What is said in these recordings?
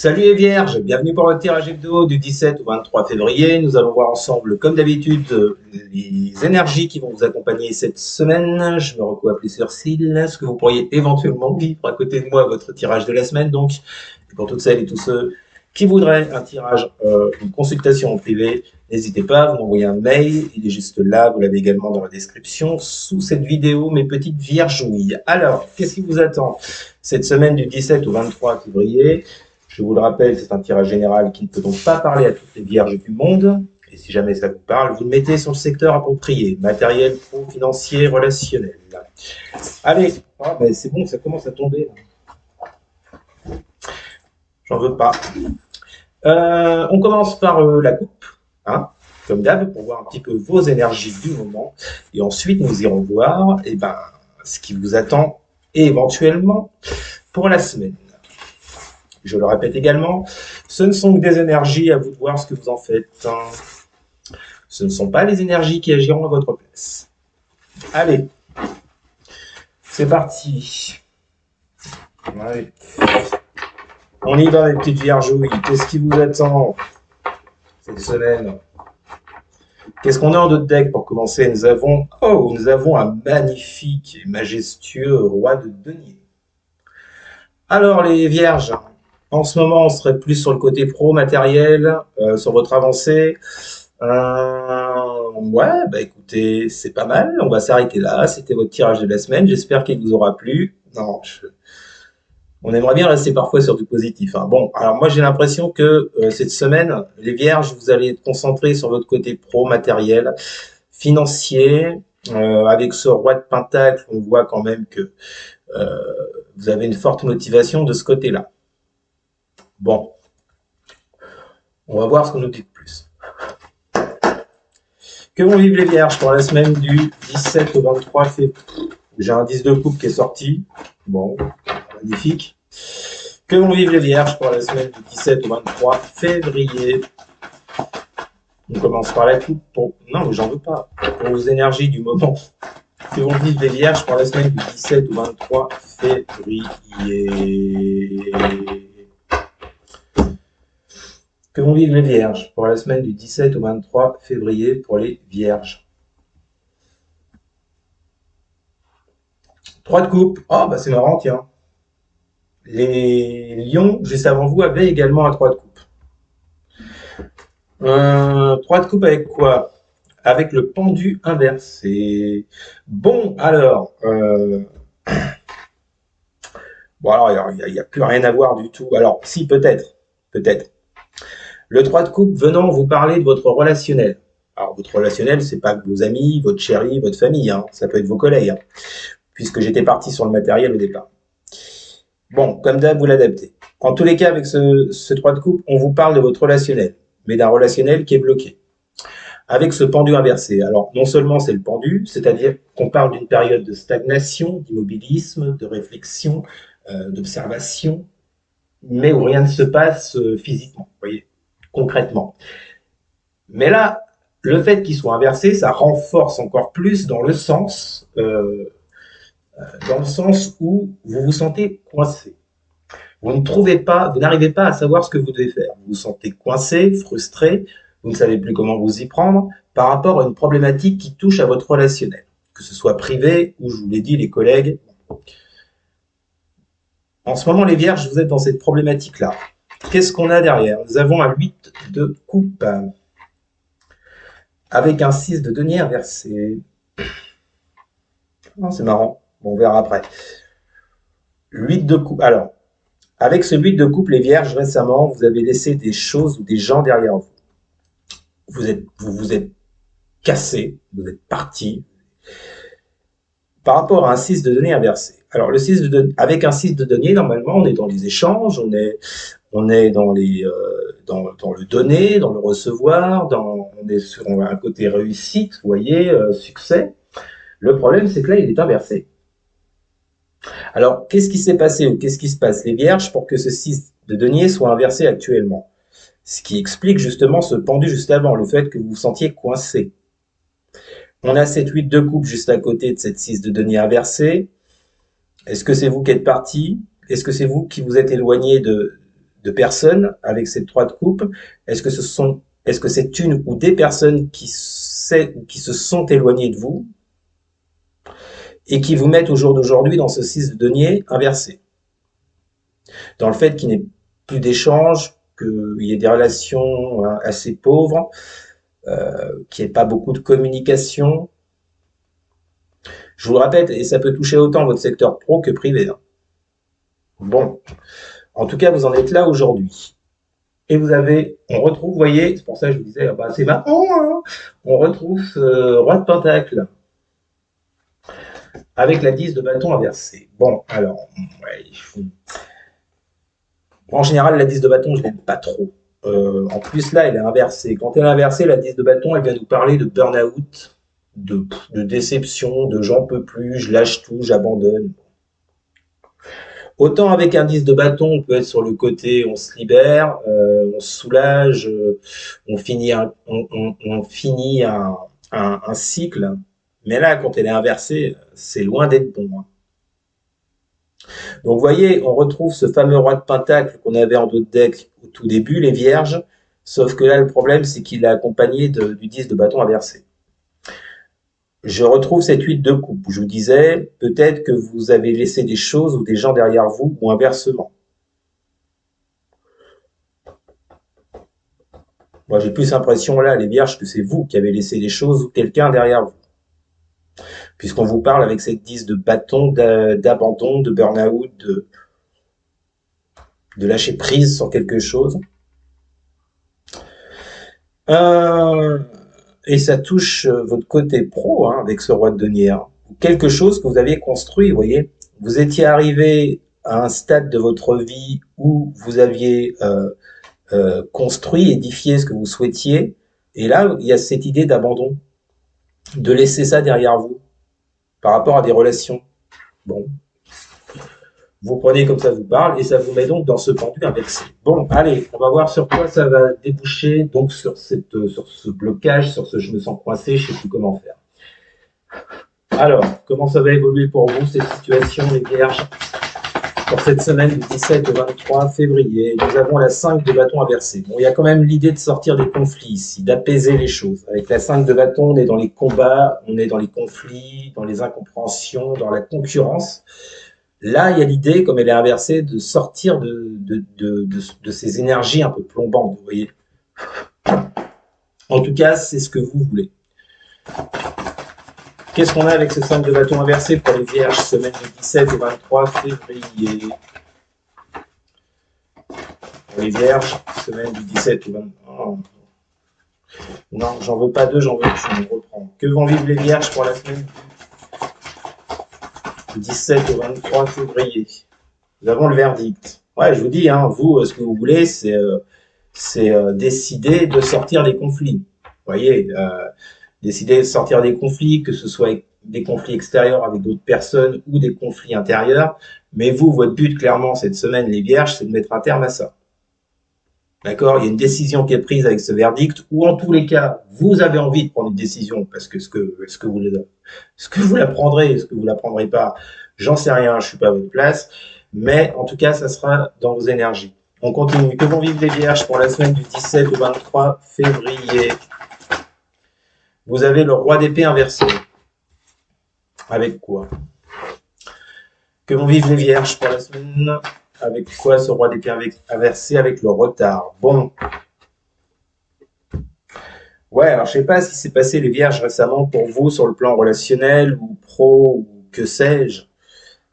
Salut les vierges, bienvenue pour votre tirage hebdo du 17 au 23 février. Nous allons voir ensemble, comme d'habitude, les énergies qui vont vous accompagner cette semaine. Je me recouvre les sourcils, ce que vous pourriez éventuellement vivre à côté de moi, votre tirage de la semaine. Donc, et pour toutes celles et tous ceux qui voudraient un tirage, une consultation en privé, n'hésitez pas, vous m'envoyez un mail, il est juste là, vous l'avez également dans la description, sous cette vidéo, mes petites viergouilles. Alors, qu'est-ce qui vous attend cette semaine du 17 au 23 février? Je vous le rappelle, c'est un tirage général qui ne peut donc pas parler à toutes les vierges du monde. Et si jamais ça vous parle, vous le mettez sur le secteur approprié, matériel, pro, financier, relationnel. Allez, ben c'est bon, ça commence à tomber. J'en veux pas. On commence par la coupe, hein, comme d'hab, pour voir un petit peu vos énergies du moment. Et ensuite, nous irons voir ce qui vous attend éventuellement pour la semaine. Je le répète également, ce ne sont que des énergies, à vous de voir ce que vous en faites. Ce ne sont pas les énergies qui agiront à votre place. Allez, c'est parti. Ouais. On y va, les petites viergouilles. Qu'est-ce qui vous attend cette semaine? Qu'est-ce qu'on a en notre deck pour commencer? Nous avons un magnifique et majestueux roi de denier. Alors, les vierges, en ce moment, on serait plus sur le côté pro, matériel, sur votre avancée. Écoutez, c'est pas mal. On va s'arrêter là. C'était votre tirage de la semaine. J'espère qu'il vous aura plu. Non, on aimerait bien rester parfois sur du positif, hein. Bon, alors moi, j'ai l'impression que cette semaine, les vierges, vous allez être concentrés sur votre côté pro, matériel, financier. Avec ce roi de pentacle, on voit quand même que vous avez une forte motivation de ce côté-là. Bon, on va voir ce qu'on nous dit de plus. Que vont vivre les vierges pour la semaine du 17 au 23 février? J'ai un 10 de coupe qui est sorti. Bon, magnifique. Que vont vivre les vierges pour la semaine du 17 au 23 février? On commence par la coupe. Non, mais j'en veux pas. Pour vos énergies du moment. Que vont vivre les vierges pour la semaine du 17 au 23 février? Que vont vivre les vierges pour la semaine du 17 au 23 février pour les vierges? 3 de coupe. Oh, bah c'est marrant, tiens. Les lions, juste avant vous, avaient également un 3 de coupe. 3 de coupe avec quoi? Avec le pendu inversé. Bon, alors... il n'y a plus rien à voir du tout. Alors, si, peut-être. Peut-être. Le 3 de coupe venant vous parler de votre relationnel. Alors, votre relationnel, c'est pas que vos amis, votre chérie, votre famille, hein. Ça peut être vos collègues, hein, puisque j'étais parti sur le matériel au départ. Bon, comme d'hab, vous l'adaptez. En tous les cas, avec ce 3 de coupe, on vous parle de votre relationnel, mais d'un relationnel qui est bloqué. Avec ce pendu inversé. Alors, non seulement c'est le pendu, c'est-à-dire qu'on parle d'une période de stagnation, d'immobilisme, de réflexion, d'observation, mais où rien ne se passe physiquement, vous voyez, concrètement. Mais là, le fait qu'il soit inversé, ça renforce encore plus dans le sens où vous vous sentez coincé. Vous n'arrivez pas à savoir ce que vous devez faire. Vous vous sentez coincé, frustré, vous ne savez plus comment vous y prendre par rapport à une problématique qui touche à votre relationnel, que ce soit privé ou, je vous l'ai dit, les collègues. En ce moment, les vierges, vous êtes dans cette problématique-là. Qu'est-ce qu'on a derrière? Nous avons un 8 de coupe avec un 6 de denier inversé. Oh, c'est marrant. Bon, on verra après. 8 de coupe. Alors, avec ce 8 de coupe, les vierges, récemment, vous avez laissé des choses ou des gens derrière vous. Vous vous êtes cassé, vous êtes parti. Par rapport à un 6 de denier inversé. Alors, avec un 6 de denier, normalement, on est dans les échanges, on est dans le donner, dans le recevoir, on est sur un côté réussite, vous voyez, succès. Le problème, c'est que là, il est inversé. Alors, qu'est-ce qui s'est passé ou qu'est-ce qui se passe, les vierges, pour que ce 6 de denier soit inversé actuellement? Ce qui explique justement ce pendu juste avant, le fait que vous vous sentiez coincé. On a cette 8 de coupe juste à côté de cette 6 de denier inversé. Est-ce que c'est vous qui êtes parti? Est-ce que c'est vous qui vous êtes éloigné de personnes avec cette 3 de coupe? Est-ce que c'est une ou des personnes qui se sont éloignées de vous et qui vous mettent au jour d'aujourd'hui dans ce 6 de denier inversé? Dans le fait qu'il n'y ait plus d'échanges, qu'il y ait des relations assez pauvres, qu'il n'y ait pas beaucoup de communication. Je vous le répète, et ça peut toucher autant votre secteur pro que privé. Bon, en tout cas, vous en êtes là aujourd'hui. Et on retrouve, vous voyez, c'est pour ça que je vous disais, bah, c'est marrant, hein, on retrouve ce roi de pentacle avec la 10 de bâton inversé. Bon, alors, ouais, en général, la 10 de bâton, je l'aime pas trop. En plus, là, elle est inversée. Quand elle est inversée, la 10 de bâton, elle vient nous parler de burn-out, de déception, de j'en peux plus, je lâche tout, j'abandonne. Autant avec un 10 de bâton, on peut être sur le côté, on se libère, on se soulage, on finit un cycle. Mais là, quand elle est inversée, c'est loin d'être bon. Donc, vous voyez, on retrouve ce fameux roi de pentacle qu'on avait en dos de deck au tout début, les vierges. Sauf que là, le problème, c'est qu'il est accompagné du 10 de bâton inversé. Je retrouve cette 8 de coupe où je vous disais, peut-être que vous avez laissé des choses ou des gens derrière vous ou inversement. Moi, j'ai plus l'impression là, les vierges, que c'est vous qui avez laissé des choses ou quelqu'un derrière vous. Puisqu'on vous parle avec cette 10 de bâton, d'abandon, de burn-out, de lâcher prise sur quelque chose. Et ça touche votre côté pro avec ce roi de denier. Quelque chose que vous aviez construit, vous voyez. Vous étiez arrivé à un stade de votre vie où vous aviez construit, édifié ce que vous souhaitiez. Et là, il y a cette idée d'abandon, de laisser ça derrière vous par rapport à des relations. Bon, vous prenez comme ça vous parle et ça vous met donc dans ce pendu inversé. Bon, allez, on va voir sur quoi ça va déboucher, donc sur ce blocage, sur ce je me sens coincé, je ne sais plus comment faire. Alors, comment ça va évoluer pour vous, cette situation, les vierges, pour cette semaine du 17 au 23 février? Nous avons la 5 de bâton inversé. Bon, il y a quand même l'idée de sortir des conflits ici, d'apaiser les choses. Avec la 5 de bâton, on est dans les combats, on est dans les conflits, dans les incompréhensions, dans la concurrence. Là, il y a l'idée, comme elle est inversée, de sortir de ces énergies un peu plombantes, vous voyez. En tout cas, c'est ce que vous voulez. Qu'est-ce qu'on a avec ce 5 de bâton inversé pour les vierges, semaine du 17 au 23 février? Pour les vierges, semaine du 17 au 23... Oh. Non, j'en veux pas deux, j'en veux une, je reprends. Que vont vivre les vierges pour la semaine du 17 au 23 février? Nous avons le verdict. Ouais, je vous dis, vous, ce que vous voulez, c'est décider de sortir des conflits. Vous voyez, décider de sortir des conflits, que ce soit des conflits extérieurs avec d'autres personnes ou des conflits intérieurs. Mais vous, votre but, clairement, cette semaine, les vierges, c'est de mettre un terme à ça. D'accord? Il y a une décision qui est prise avec ce verdict, ou en tous les cas, vous avez envie de prendre une décision, parce que est-ce que vous la prendrez, est-ce que vous la prendrez pas, j'en sais rien, je suis pas à votre place, mais en tout cas, ça sera dans vos énergies. On continue. Que vont vivre les vierges pour la semaine du 17 au 23 février? Vous avez le roi d'épée inversé. Avec quoi? Que vont vivre les vierges pour la semaine? Avec quoi ce roi d'épée inversé? Avec le retard. Bon. Ouais, alors je sais pas ce qui s'est passé les vierges récemment pour vous sur le plan relationnel ou pro ou que sais-je.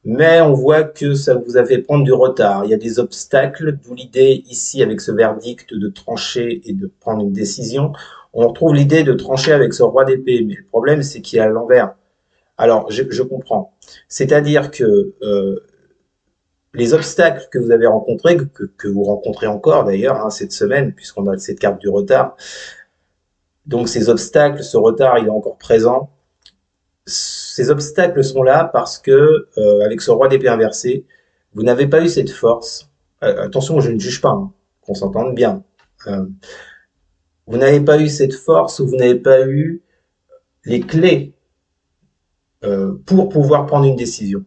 Mais on voit que ça vous a fait prendre du retard. Il y a des obstacles, d'où l'idée ici avec ce verdict de trancher et de prendre une décision. On retrouve l'idée de trancher avec ce roi d'épée, mais le problème c'est qu'il est à l'envers. Alors, je comprends. C'est-à-dire que les obstacles que vous avez rencontrés, que vous rencontrez encore d'ailleurs cette semaine, puisqu'on a cette carte du retard, donc ces obstacles, ce retard, il est encore présent. Ces obstacles sont là parce que, avec ce roi d'épée inversé, vous n'avez pas eu cette force. Attention, je ne juge pas, qu'on s'entende bien. Vous n'avez pas eu cette force ou vous n'avez pas eu les clés pour pouvoir prendre une décision.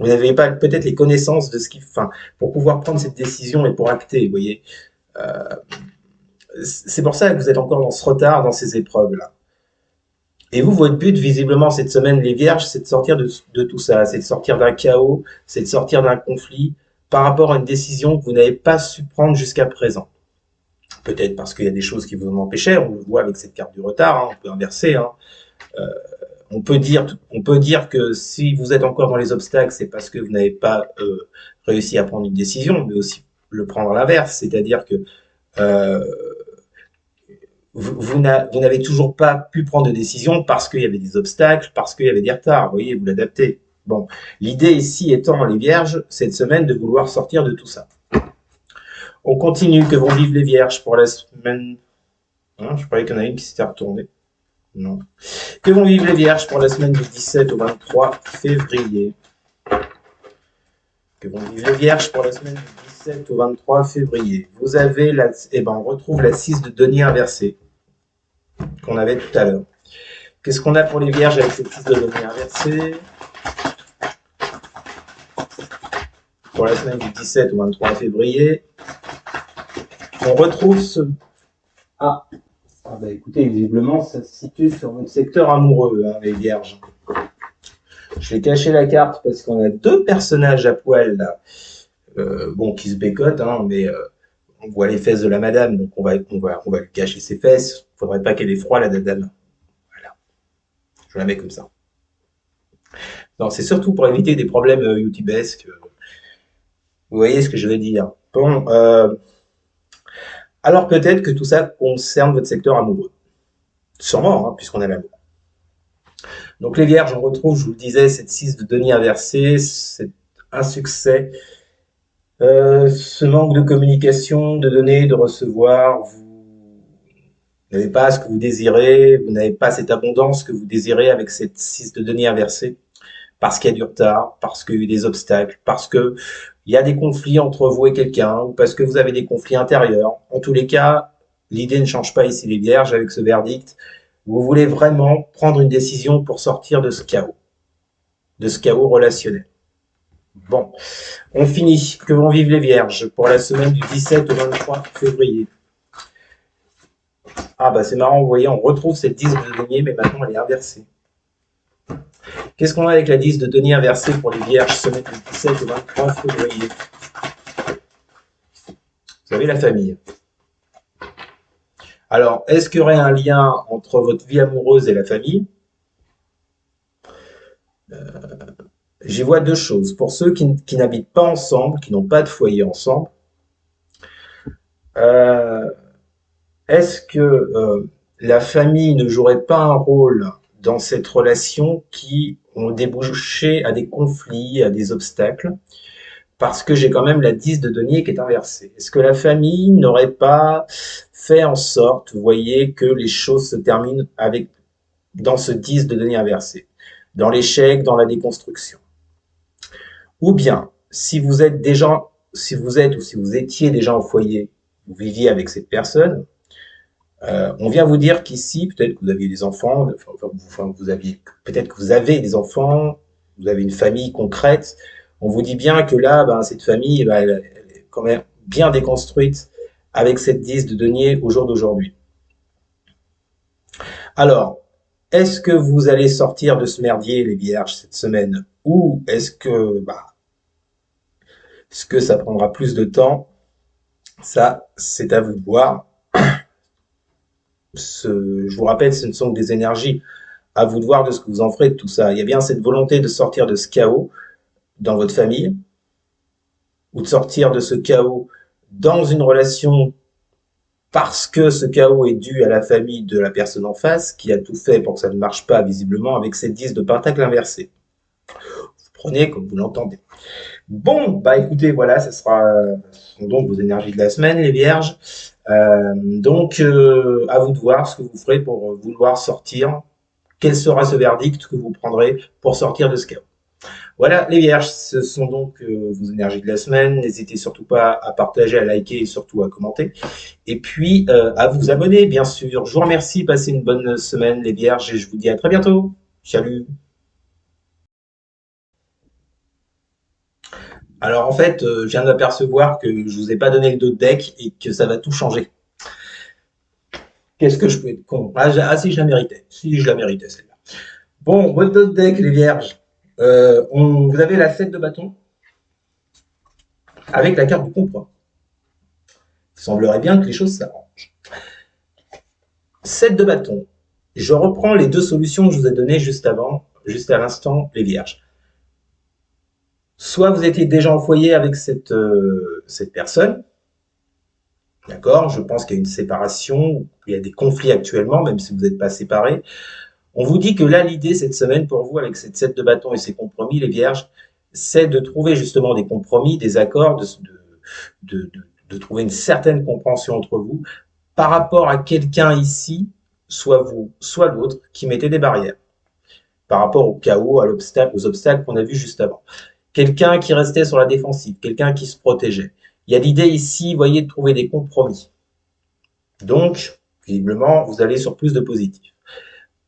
Vous n'avez pas peut-être les connaissances de ce qui, enfin, pour pouvoir prendre cette décision et pour acter, vous voyez. Euh, c'est pour ça que vous êtes encore dans ce retard, dans ces épreuves-là. Et vous, votre but, visiblement, cette semaine, les vierges, c'est de sortir de tout ça, c'est de sortir d'un chaos, c'est de sortir d'un conflit par rapport à une décision que vous n'avez pas su prendre jusqu'à présent. Peut-être parce qu'il y a des choses qui vous en empêchaient, on le voit avec cette carte du retard, hein, on peut inverser. Hein. Euh, on peut dire que si vous êtes encore dans les obstacles, c'est parce que vous n'avez pas réussi à prendre une décision, mais aussi le prendre à l'inverse, c'est-à-dire que euh, vous n'avez toujours pas pu prendre de décision parce qu'il y avait des obstacles, parce qu'il y avait des retards, vous voyez, vous l'adaptez. Bon, l'idée ici étant, les vierges, cette semaine, de vouloir sortir de tout ça. On continue, que vont vivre les vierges pour la semaine... Hein, je croyais qu'il y en a une qui s'était retournée. Non. Que vont vivre les vierges pour la semaine du 17 au 23 février? Que vont vivre les vierges pour la semaine du 17 au 23 février? Vous avez la... Eh ben, on retrouve la 6 de denier inversée qu'on avait tout à l'heure. Qu'est-ce qu'on a pour les vierges avec cette 6 de denier inversée? Pour la semaine du 17 au 23 février, on retrouve ce... Ah bah écoutez, visiblement, ça se situe sur votre secteur amoureux, hein, les vierges. Je vais cacher la carte parce qu'on a deux personnages à poil, là, bon, qui se bécotent, hein, mais on voit les fesses de la madame, donc on va lui cacher ses fesses. Il faudrait pas qu'elle ait froid, la dame. Voilà. Je la mets comme ça. Non, c'est surtout pour éviter des problèmes youtubesques. Vous voyez ce que je veux dire. Bon, alors peut-être que tout ça concerne votre secteur amoureux. Sûrement, hein, puisqu'on a l'amour. Donc les vierges, on retrouve, je vous le disais, cette 6 de denier inversé, c'est un succès. Ce manque de communication, de donner, de recevoir, vous n'avez pas ce que vous désirez, vous n'avez pas cette abondance que vous désirez avec cette 6 de denier inversé, parce qu'il y a du retard, parce qu'il y a eu des obstacles, parce que il y a des conflits entre vous et quelqu'un, ou parce que vous avez des conflits intérieurs. En tous les cas, l'idée ne change pas ici les vierges avec ce verdict. Vous voulez vraiment prendre une décision pour sortir de ce chaos relationnel. Bon, on finit. Que vont vivre les vierges pour la semaine du 17 au 23 février? Ah bah c'est marrant, vous voyez, on retrouve cette 10 de denier, mais maintenant elle est inversée. Qu'est-ce qu'on a avec la 10 de denier inversée pour les vierges semaine du 17 au 23 février? Vous avez la famille. Alors, est-ce qu'il y aurait un lien entre votre vie amoureuse et la famille? J'y vois deux choses. Pour ceux qui n'habitent pas ensemble, qui n'ont pas de foyer ensemble, est-ce que la famille ne jouerait pas un rôle dans cette relation qui ont débouché à des conflits, à des obstacles? Parce que j'ai quand même la 10 de denier qui est inversée. Est-ce que la famille n'aurait pas fait en sorte, vous voyez, que les choses se terminent avec dans ce 10 de denier inversé, dans l'échec, dans la déconstruction? Ou bien, si vous êtes déjà, si vous êtes ou si vous étiez déjà au foyer, vous viviez avec cette personne, on vient vous dire qu'ici, peut-être que vous aviez des enfants, enfin, vous aviez, peut-être que vous avez des enfants, vous avez une famille concrète. On vous dit bien que là, ben, cette famille, ben, elle est quand même bien déconstruite avec cette 10 de denier au jour d'aujourd'hui. Alors, est-ce que vous allez sortir de ce merdier, les vierges, cette semaine? Ou est-ce que ça prendra plus de temps? Ça, c'est à vous de voir. Je vous rappelle, ce ne sont que des énergies. À vous de voir de ce que vous en ferez de tout ça. Il y a bien cette volonté de sortir de ce chaos dans votre famille, ou de sortir de ce chaos dans une relation parce que ce chaos est dû à la famille de la personne en face, qui a tout fait pour que ça ne marche pas visiblement avec cette 10 de pentacle inversé. Vous prenez comme vous l'entendez. Bon, bah écoutez, voilà, ce sont donc vos énergies de la semaine, les vierges. À vous de voir ce que vous ferez pour vouloir sortir. Quel sera ce verdict que vous prendrez pour sortir de ce chaos? Voilà, les vierges, ce sont donc vos énergies de la semaine. N'hésitez surtout pas à partager, à liker et surtout à commenter. Et puis, à vous abonner, bien sûr. Je vous remercie, passez une bonne semaine, les vierges, et je vous dis à très bientôt. Salut! Alors en fait, je viens d'apercevoir que je vous ai pas donné le dos de deck et que ça va tout changer. Qu'est-ce que je peux être con? Ah, si, je la méritais. Si, je la méritais, celle-là. Bon, votre dos de deck, les vierges. Vous avez la 7 de bâton avec la carte du compromis. Il semblerait bien que les choses s'arrangent. 7 de bâton. Je reprends les deux solutions que je vous ai données juste avant, juste à l'instant, les vierges. Soit vous étiez déjà en foyer avec cette personne, d'accord? Je pense qu'il y a une séparation, il y a des conflits actuellement, même si vous n'êtes pas séparés. On vous dit que là, l'idée cette semaine pour vous, avec cette 7 de bâton et ces compromis, les vierges, c'est de trouver justement des compromis, des accords, de trouver une certaine compréhension entre vous par rapport à quelqu'un ici, soit vous, soit l'autre, qui mettait des barrières par rapport au chaos, à l'obstacle, aux obstacles qu'on a vus juste avant. Quelqu'un qui restait sur la défensive, quelqu'un qui se protégeait. Il y a l'idée ici, vous voyez, de trouver des compromis. Donc, visiblement, vous allez sur plus de positif.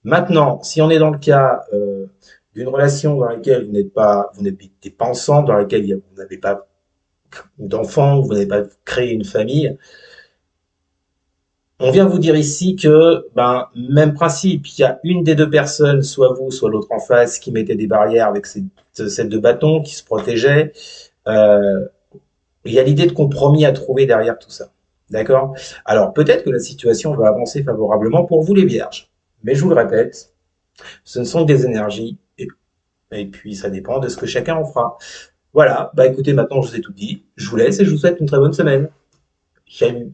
Maintenant, si on est dans le cas d'une relation dans laquelle vous n'habitez pas ensemble, dans laquelle vous n'avez pas d'enfants, vous n'avez pas créé une famille, on vient vous dire ici que, ben, même principe, il y a une des deux personnes, soit vous, soit l'autre en face, qui mettait des barrières avec cette deux bâtons, qui se protégeait. Euh, il y a l'idée de compromis à trouver derrière tout ça. D'accord? Alors, peut-être que la situation va avancer favorablement pour vous, les vierges. Mais je vous le répète, ce ne sont que des énergies, et puis ça dépend de ce que chacun en fera. Voilà, bah écoutez, maintenant je vous ai tout dit. Je vous laisse et je vous souhaite une très bonne semaine. Salut!